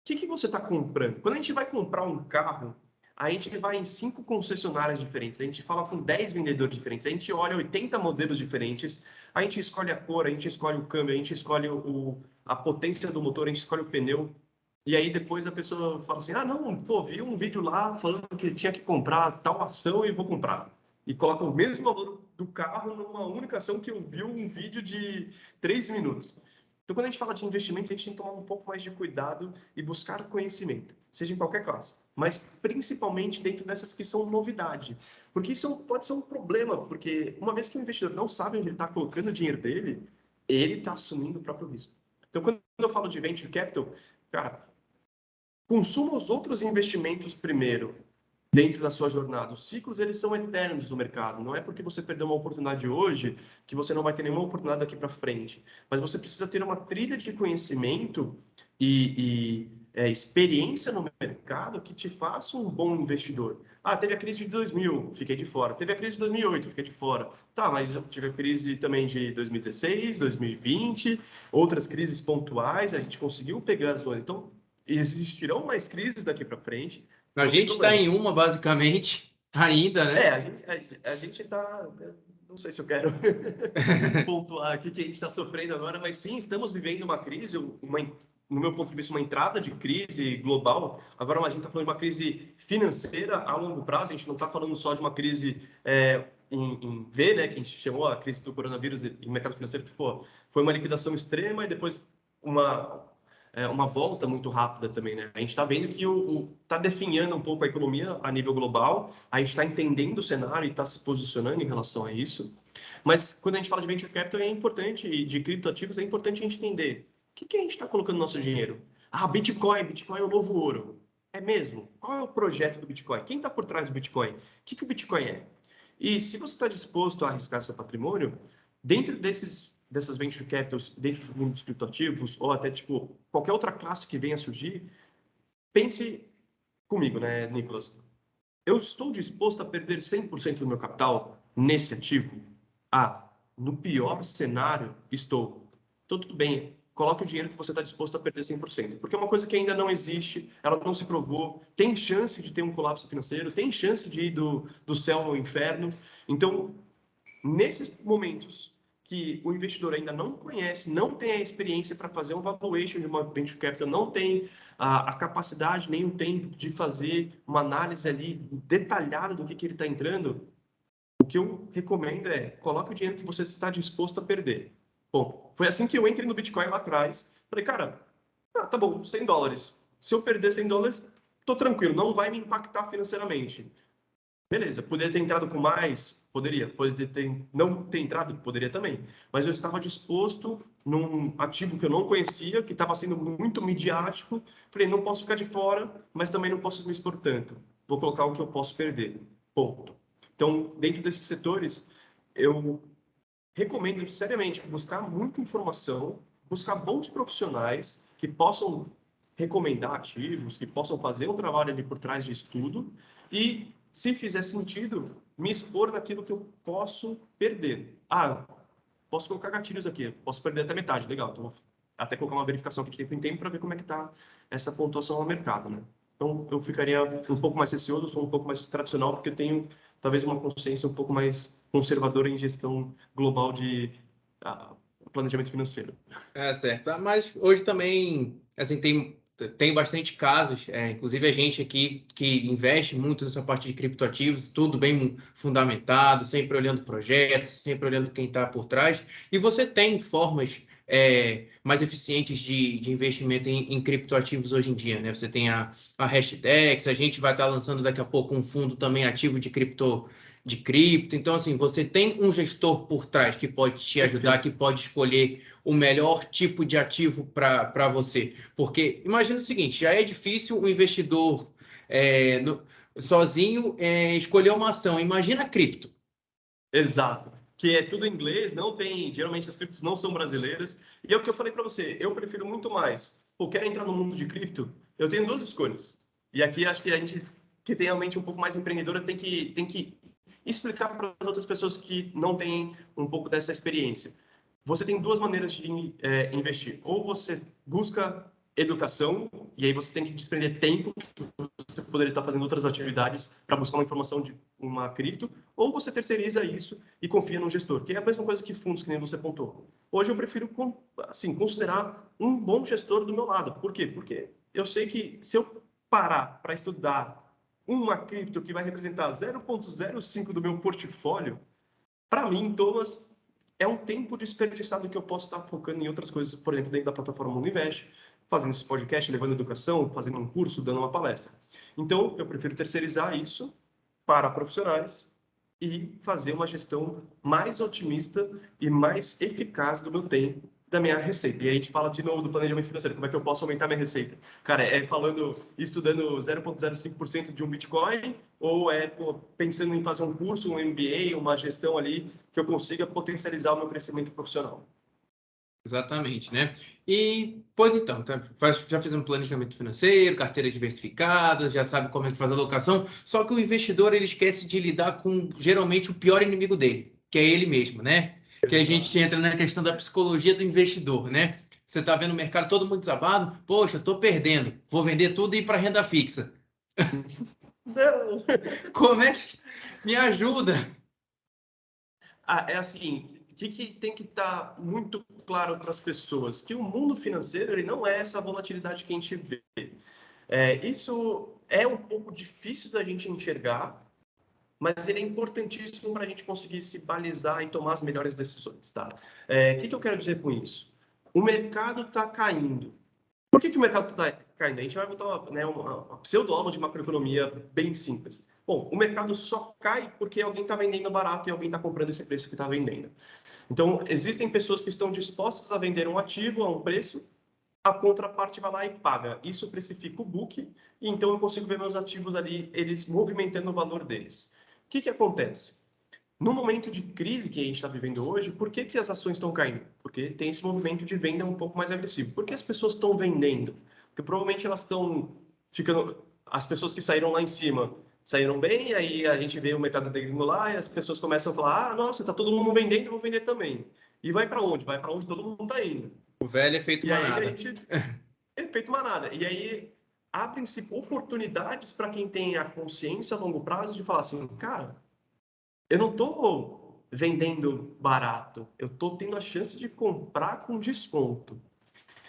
que você está comprando? Quando a gente vai comprar um carro, a gente vai em 5 concessionárias diferentes, a gente fala com 10 vendedores diferentes, a gente olha 80 modelos diferentes, a gente escolhe a cor, a gente escolhe o câmbio, a gente escolhe a potência do motor, a gente escolhe o pneu. E aí depois a pessoa fala assim, ah, não, pô, vi um vídeo lá falando que tinha que comprar tal ação e vou comprar. E coloca o mesmo valor do carro numa única ação que eu vi um vídeo de 3 minutos. Então, quando a gente fala de investimentos, a gente tem que tomar um pouco mais de cuidado e buscar conhecimento, seja em qualquer classe, mas principalmente dentro dessas que são novidade. Porque isso pode ser um problema, porque uma vez que o investidor não sabe onde ele está colocando o dinheiro dele, ele está assumindo o próprio risco. Então, quando eu falo de venture capital, cara, consuma os outros investimentos primeiro, dentro da sua jornada. Os ciclos, eles são eternos no mercado. Não é porque você perdeu uma oportunidade hoje que você não vai ter nenhuma oportunidade daqui para frente. Mas você precisa ter uma trilha de conhecimento e experiência no mercado que te faça um bom investidor. Ah, teve a crise de 2000, fiquei de fora. Teve a crise de 2008, fiquei de fora. Tá, mas eu tive a crise também de 2016, 2020, outras crises pontuais, a gente conseguiu pegar as duas. Então, existirão mais crises daqui para frente, A não tem gente está problema. em uma, basicamente, ainda, né? A gente tá. Não sei se eu quero pontuar aqui que a gente está sofrendo agora, mas sim, estamos vivendo uma crise, no meu ponto de vista, uma entrada de crise global. Agora, a gente está falando de uma crise financeira a longo prazo, a gente não está falando só de uma crise em V, né, que a gente chamou a crise do coronavírus em mercado financeiro, que pô, foi uma liquidação extrema e depois uma volta muito rápida também, né? A gente está vendo que está definhando um pouco a economia a nível global, a gente está entendendo o cenário e está se posicionando em relação a isso. Mas quando a gente fala de venture capital é importante, e de criptoativos, é importante a gente entender o que a gente está colocando no nosso dinheiro. Ah, Bitcoin é o novo ouro. É mesmo? Qual é o projeto do Bitcoin? Quem está por trás do Bitcoin? O que o Bitcoin é? E se você está disposto a arriscar seu patrimônio, dentro dessas venture capitals, dentro do mundo dos criptoativos, ou até tipo qualquer outra classe que venha a surgir, pense comigo, né, Nicolas? Eu estou disposto a perder 100% do meu capital nesse ativo? Ah, no pior cenário, estou. Então, tudo bem. Coloque o dinheiro que você está disposto a perder 100%. Porque é uma coisa que ainda não existe, ela não se provou, tem chance de ter um colapso financeiro, tem chance de ir do céu ao inferno. Então, nesses momentos que o investidor ainda não conhece, não tem a experiência para fazer um valuation de uma venture capital, não tem a capacidade nem o tempo de fazer uma análise ali detalhada do que ele está entrando, o que eu recomendo é coloque o dinheiro que você está disposto a perder. Bom, foi assim que eu entrei no Bitcoin lá atrás. Falei, cara, tá bom, $100. Se eu perder $100, tô tranquilo, não vai me impactar financeiramente. Beleza, poderia ter entrado com mais? Poderia. Poderia ter, não ter entrado? Poderia também. Mas eu estava disposto num ativo que eu não conhecia, que estava sendo muito midiático. Falei, não posso ficar de fora, mas também não posso me expor tanto. Vou colocar o que eu posso perder. Ponto. Então, dentro desses setores, eu recomendo seriamente buscar muita informação, buscar bons profissionais que possam recomendar ativos, que possam fazer um trabalho ali por trás de estudo e, se fizer sentido, me expor naquilo que eu posso perder. Ah, posso colocar gatilhos aqui, posso perder até metade, legal. Então, vou até colocar uma verificação aqui de tempo em tempo para ver como é que está essa pontuação ao mercado, né? Então, eu ficaria um pouco mais receoso, sou um pouco mais tradicional, porque eu tenho talvez uma consciência um pouco mais conservadora em gestão global de planejamento financeiro. Certo. Mas hoje também, assim, tem bastante casos, inclusive a gente aqui que investe muito nessa parte de criptoativos, tudo bem fundamentado, sempre olhando projetos, sempre olhando quem está por trás. E você tem formas mais eficientes de investimento em criptoativos hoje em dia, né? Você tem a Hashdex, a gente vai estar lançando daqui a pouco um fundo também ativo de cripto. Então, assim, você tem um gestor por trás que pode te ajudar, que pode escolher o melhor tipo de ativo para você. Porque imagina o seguinte, já é difícil o investidor sozinho escolher uma ação. Imagina cripto. Exato. Que é tudo em inglês, não tem. Geralmente as criptos não são brasileiras. E é o que eu falei para você, eu prefiro muito mais. Pô, quer entrar no mundo de cripto? Eu tenho duas escolhas. E aqui acho que a gente que tem a mente um pouco mais empreendedora tem que explicar para as outras pessoas que não têm um pouco dessa experiência. Você tem duas maneiras de investir. Ou você busca educação, e aí você tem que desprender tempo você poderia estar fazendo outras atividades para buscar uma informação de uma cripto, ou você terceiriza isso e confia no gestor, que é a mesma coisa que fundos, que nem você apontou. Hoje eu prefiro assim, considerar um bom gestor do meu lado. Por quê? Porque eu sei que se eu parar para estudar uma cripto que vai representar 0,05 do meu portfólio, para mim, Thomas, é um tempo desperdiçado que eu posso estar focando em outras coisas, por exemplo, dentro da plataforma Mundo Invest, fazendo esse podcast, levando educação, fazendo um curso, dando uma palestra. Então, eu prefiro terceirizar isso para profissionais e fazer uma gestão mais otimista e mais eficaz do meu tempo, da minha receita. E aí a gente fala de novo do planejamento financeiro, como é que eu posso aumentar minha receita? Cara, estudando 0,05% de um Bitcoin, ou pensando em fazer um curso, um MBA, uma gestão ali que eu consiga potencializar o meu crescimento profissional. Exatamente, né? E, pois então, já fizemos planejamento financeiro, carteiras diversificadas, já sabe como é que faz a alocação, só que o investidor ele esquece de lidar com, geralmente, o pior inimigo dele, que é ele mesmo, né? Que a gente entra na questão da psicologia do investidor, né? Você está vendo o mercado todo muito desabado, poxa, estou perdendo, vou vender tudo e ir para renda fixa. Não. Como é que me ajuda? É assim, que tem que estar muito claro para as pessoas? Que o mundo financeiro ele não é essa volatilidade que a gente vê. Isso é um pouco difícil da gente enxergar, mas ele é importantíssimo para a gente conseguir se balizar e tomar as melhores decisões, tá? Que eu quero dizer com isso? O mercado está caindo. Por que o mercado está caindo? A gente vai botar uma pseudo-aula de macroeconomia bem simples. Bom, o mercado só cai porque alguém está vendendo barato e alguém está comprando esse preço que está vendendo. Então, existem pessoas que estão dispostas a vender um ativo a um preço, a contraparte vai lá e paga. Isso precifica o book, e então eu consigo ver meus ativos ali, eles movimentando o valor deles. O que acontece? No momento de crise que a gente está vivendo hoje, por que as ações estão caindo? Porque tem esse movimento de venda um pouco mais agressivo. Por que as pessoas estão vendendo? Porque provavelmente elas estão ficando. As pessoas que saíram lá em cima saíram bem, aí a gente vê o mercado degringolar e as pessoas começam a falar: ah, nossa, está todo mundo vendendo, eu vou vender também. E vai para onde? Vai para onde todo mundo está indo. O velho efeito E aí a manada. gente. Efeito manada. E aí abrem-se oportunidades para quem tem a consciência a longo prazo de falar assim: cara, eu não estou vendendo barato, eu estou tendo a chance de comprar com desconto.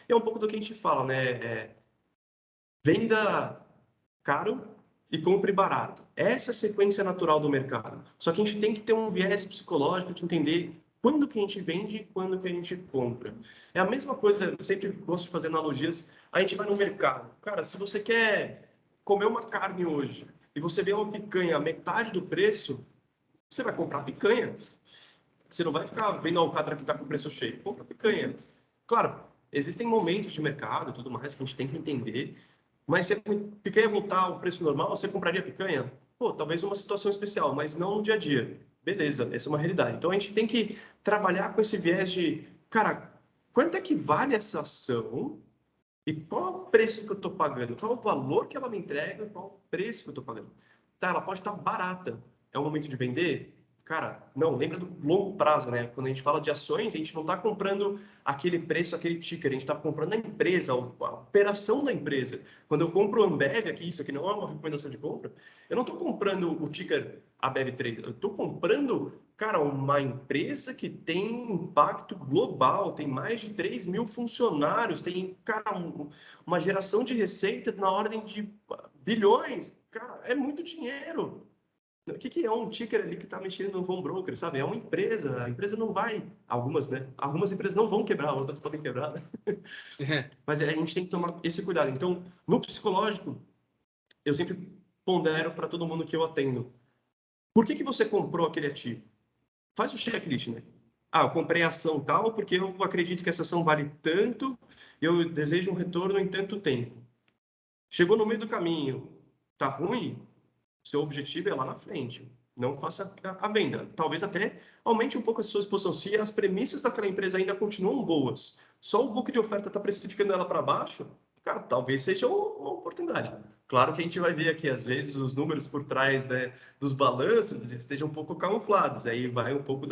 É um pouco do que a gente fala, né? Venda caro e compre barato. Essa é a sequência natural do mercado. Só que a gente tem que ter um viés psicológico de entender quando que a gente vende e quando que a gente compra. É a mesma coisa, eu sempre gosto de fazer analogias. A gente vai no mercado. Cara, se você quer comer uma carne hoje e você vê uma picanha a metade do preço, você vai comprar picanha. Você não vai ficar vendo a alcatra que está com o preço cheio. Compra picanha. Claro, existem momentos de mercado e tudo mais que a gente tem que entender. Mas se a picanha voltar ao preço normal, você compraria picanha? Pô, talvez uma situação especial, mas não no dia a dia. Beleza, essa é uma realidade. Então a gente tem que trabalhar com esse viés de, cara, quanto é que vale essa ação e qual é o preço que eu estou pagando? Qual é o valor que ela me entrega? Qual é o preço que eu estou pagando? Tá, ela pode estar barata. É o momento de vender? Cara, não, lembra do longo prazo, né? Quando a gente fala de ações, a gente não está comprando aquele preço, aquele ticker, a gente está comprando a empresa, a operação da empresa. Quando eu compro o Ambev aqui, isso aqui não é uma recomendação de compra, eu não estou comprando o ticker Ambev 3, eu estou comprando, cara, uma empresa que tem impacto global, tem mais de 3 mil funcionários, tem, cara, uma geração de receita na ordem de bilhões. Cara, é muito dinheiro. O que é um ticker ali que está mexendo no home broker, sabe? É uma empresa. A empresa não vai. Algumas, né? Algumas empresas não vão quebrar, outras podem quebrar, né? Mas a gente tem que tomar esse cuidado. Então, no psicológico, eu sempre pondero para todo mundo que eu atendo. Por que você comprou aquele ativo? Faz o checklist, né? Ah, eu comprei a ação tal porque eu acredito que essa ação vale tanto, eu desejo um retorno em tanto tempo. Chegou no meio do caminho, tá ruim? Seu objetivo é lá na frente. Não faça a venda. Talvez até aumente um pouco a sua exposição. Se as premissas daquela empresa ainda continuam boas, só o book de oferta está precificando ela para baixo, cara, talvez seja uma oportunidade. Claro que a gente vai ver aqui, às vezes, os números por trás, né, dos balanços estejam um pouco camuflados. Aí vai um pouco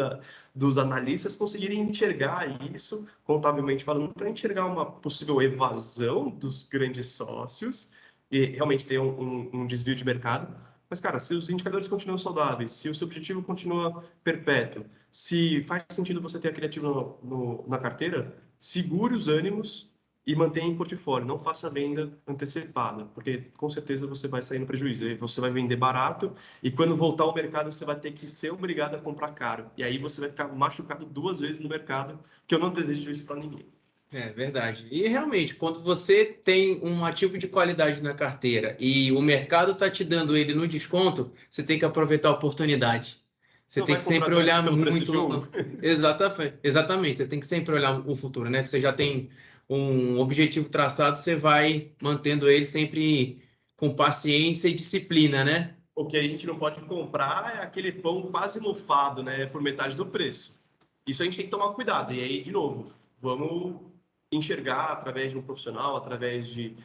dos analistas conseguirem enxergar isso, contabilmente falando, para enxergar uma possível evasão dos grandes sócios e realmente ter um desvio de mercado. Mas, cara, se os indicadores continuam saudáveis, se o seu objetivo continua perpétuo, se faz sentido você ter aquele ativo na carteira, segure os ânimos e mantenha em portfólio. Não faça venda antecipada, porque com certeza você vai sair no prejuízo. Aí você vai vender barato e quando voltar ao mercado você vai ter que ser obrigado a comprar caro. E aí você vai ficar machucado duas vezes no mercado, que eu não desejo isso para ninguém. É verdade. E realmente, quando você tem um ativo de qualidade na carteira e o mercado está te dando ele no desconto, você tem que aproveitar a oportunidade. Você Não tem vai que comprar sempre dois olhar pelo preço muito. de um. Exatamente, exatamente. Você tem que sempre olhar o futuro, né? Você já tem um objetivo traçado, você vai mantendo ele sempre com paciência e disciplina, né? O que a gente não pode comprar é aquele pão quase mofado, né, por metade do preço. Isso a gente tem que tomar cuidado. E aí, de novo, vamos enxergar através de um profissional, através de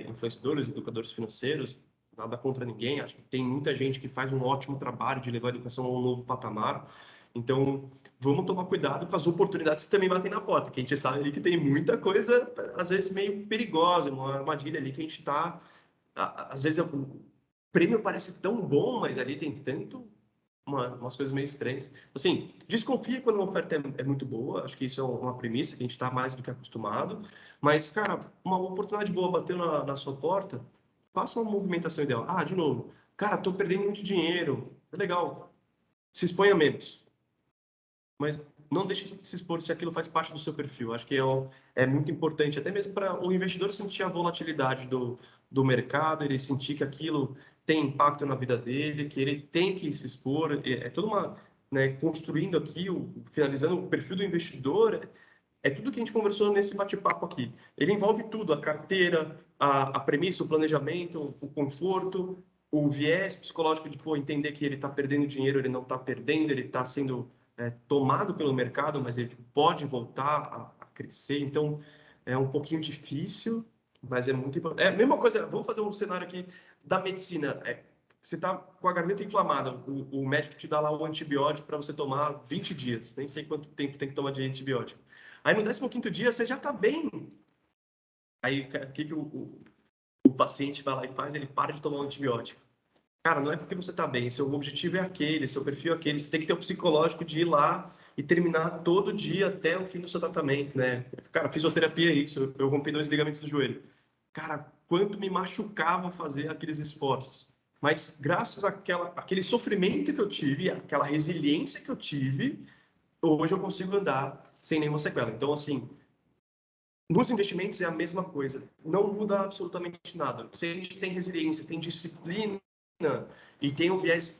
influenciadores, educadores financeiros, nada contra ninguém. Acho que tem muita gente que faz um ótimo trabalho de levar a educação a um novo patamar. Então, vamos tomar cuidado com as oportunidades que também batem na porta, que a gente sabe ali que tem muita coisa, às vezes, meio perigosa, uma armadilha ali que a gente está. Às vezes, o prêmio parece tão bom, mas ali tem tanto umas coisas meio estranhas. Assim, desconfia quando uma oferta é muito boa, acho que isso é uma premissa que a gente está mais do que acostumado, mas, cara, uma oportunidade boa bateu na sua porta, faça uma movimentação ideal. Ah, de novo, cara, estou perdendo muito dinheiro, é legal, se exponha menos, mas não deixe de se expor se aquilo faz parte do seu perfil. Acho que é muito importante, até mesmo para o investidor sentir a volatilidade do mercado, ele sentir que aquilo tem impacto na vida dele, que ele tem que se expor. É toda uma, né, construindo aqui, finalizando o perfil do investidor, é tudo que a gente conversou nesse bate-papo aqui. Ele envolve tudo, a carteira, a premissa, o planejamento, o conforto, o viés psicológico de pô, entender que ele está perdendo dinheiro, ele não está perdendo, ele está sendo tomado pelo mercado, mas ele pode voltar a crescer. Então, é um pouquinho difícil, mas é muito importante. É a mesma coisa, vamos fazer um cenário aqui da medicina. Você está com a garganta inflamada, o médico te dá lá o antibiótico para você tomar 20 dias, nem sei quanto tempo tem que tomar de antibiótico. Aí no 15º dia você já está bem. Aí o que o paciente vai lá e faz? Ele para de tomar o antibiótico. Cara, não é porque você está bem, seu objetivo é aquele, seu perfil é aquele, você tem que ter o psicológico de ir lá e terminar todo dia até o fim do seu tratamento, né? Cara, fisioterapia é isso, eu rompi 2 ligamentos do joelho. Cara, quanto me machucava fazer aqueles esforços. Mas graças àquele sofrimento que eu tive, aquela resiliência que eu tive, hoje eu consigo andar sem nenhuma sequela. Então, assim, nos investimentos é a mesma coisa. Não muda absolutamente nada. Se a gente tem resiliência, tem disciplina e tem um viés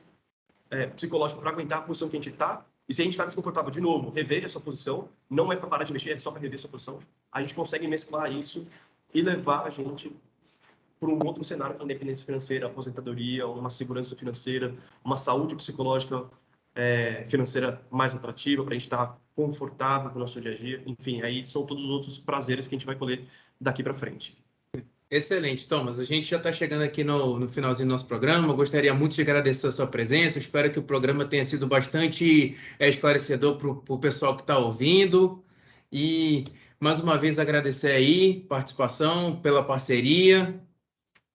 psicológico para aguentar a posição que a gente está, e se a gente está desconfortável, de novo, reveja a sua posição. Não é para parar de investir, é só para rever a sua posição. A gente consegue mesclar isso e levar a gente para um outro cenário que é a independência financeira, aposentadoria, uma segurança financeira, uma saúde psicológica financeira mais atrativa, para a gente estar confortável com o nosso dia a dia. Enfim, aí são todos os outros prazeres que a gente vai colher daqui para frente. Excelente, Thomas. A gente já está chegando aqui no finalzinho do nosso programa. Eu gostaria muito de agradecer a sua presença. Espero que o programa tenha sido bastante esclarecedor para o pessoal que está ouvindo. E mais uma vez agradecer aí participação, pela parceria.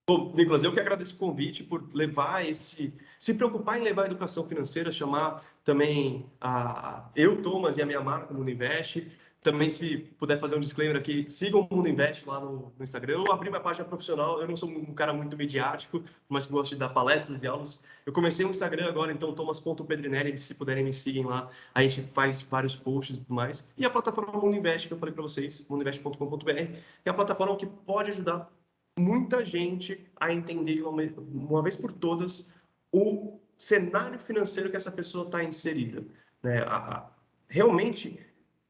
Bom, Nicolas, eu que agradeço o convite por levar se preocupar em levar a educação financeira, chamar também eu, Thomas, e a minha marca, o Mundo Invest. Também, se puder fazer um disclaimer aqui, sigam o Mundo Invest lá no Instagram. Eu abri minha página profissional, eu não sou um cara muito midiático, mas gosto de dar palestras e aulas. Eu comecei um Instagram agora, então, thomas.pedrinelli, se puderem me seguem lá. A gente faz vários posts e tudo mais. E a plataforma Mundo Invest, que eu falei para vocês, mundoinvest.com.br, é a plataforma que pode ajudar muita gente a entender de uma vez por todas o cenário financeiro que essa pessoa está inserida. Né? Realmente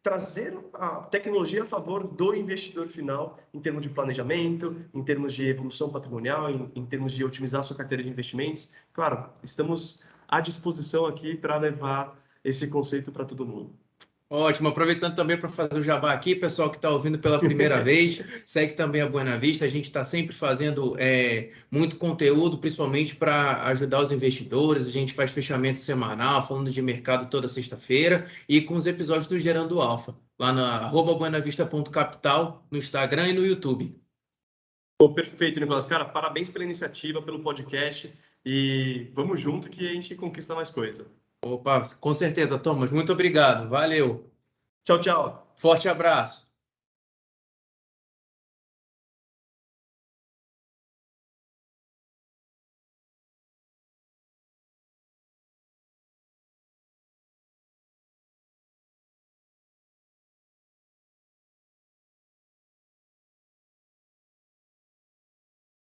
trazer a tecnologia a favor do investidor final em termos de planejamento, em termos de evolução patrimonial, em termos de otimizar a sua carteira de investimentos. Claro, estamos à disposição aqui para levar esse conceito para todo mundo. Ótimo, aproveitando também para fazer o jabá aqui, pessoal que está ouvindo pela primeira vez, segue também a Buena Vista, a gente está sempre fazendo muito conteúdo, principalmente para ajudar os investidores, a gente faz fechamento semanal, falando de mercado toda sexta-feira, e com os episódios do Gerando Alfa, lá na @buenavista.capital, no Instagram e no YouTube. Pô, perfeito, Nicolas. Cara, parabéns pela iniciativa, pelo podcast, e vamos junto que a gente conquista mais coisa. Opa, com certeza, Thomas, muito obrigado, valeu, Tchau, tchau. forte abraço.